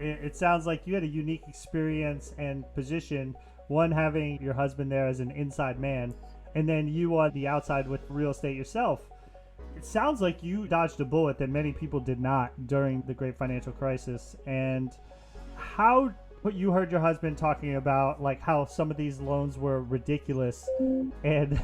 It sounds like you had a unique experience and position, one having your husband there as an inside man, and then you on the outside with real estate yourself. It sounds like you dodged a bullet that many people did not during the great financial crisis. And how you heard your husband talking about like how some of these loans were ridiculous, and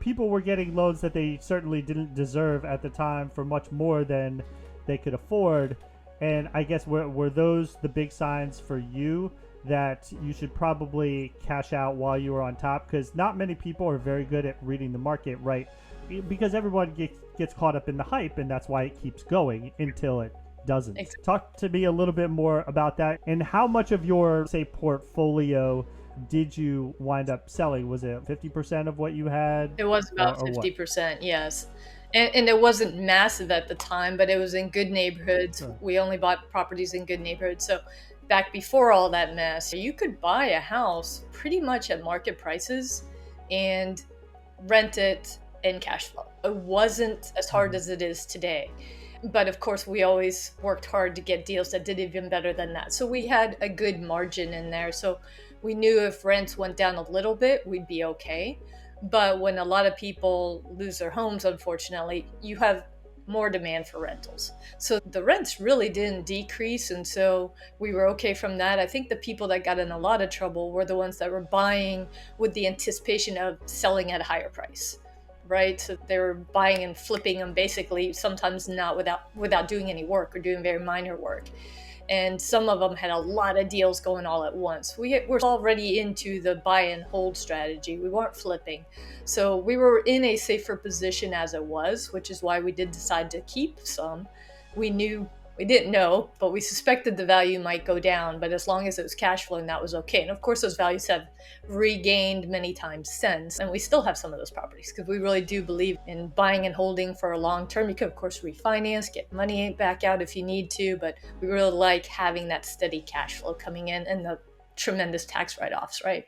people were getting loans that they certainly didn't deserve at the time for much more than they could afford. And I guess were those the big signs for you that you should probably cash out while you were on top? Because not many people are very good at reading the market, right? Because everyone gets caught up in the hype, and that's why it keeps going until it doesn't. Exactly. Talk to me a little bit more about that, and how much of your, say, portfolio did you wind up selling? Was it 50% of what you had, It was about or what? 50%, yes. And it wasn't massive at the time, but it was in good neighborhoods. Sure. We only bought properties in good neighborhoods. So back before all that mess, you could buy a house pretty much at market prices and rent it in cash flow. It wasn't as hard Mhm. as it is today. But of course, we always worked hard to get deals that did even better than that. So we had a good margin in there. So we knew if rents went down a little bit, we'd be okay. But when a lot of people lose their homes, unfortunately, you have more demand for rentals. So the rents really didn't decrease. And so we were okay from that. I think the people that got in a lot of trouble were the ones that were buying with the anticipation of selling at a higher price, right? So they were buying and flipping them basically, sometimes not without doing any work or doing very minor work. And some of them had a lot of deals going all at once. We were already into the buy and hold strategy. We weren't flipping. So we were in a safer position as it was, which is why we did decide to keep some. We didn't know, but we suspected the value might go down. But as long as it was cash flowing, that was okay. And of course, those values have regained many times since. And we still have some of those properties because we really do believe in buying and holding for a long term. You can, of course, refinance, get money back out if you need to. But we really like having that steady cash flow coming in and the tremendous tax write offs, right?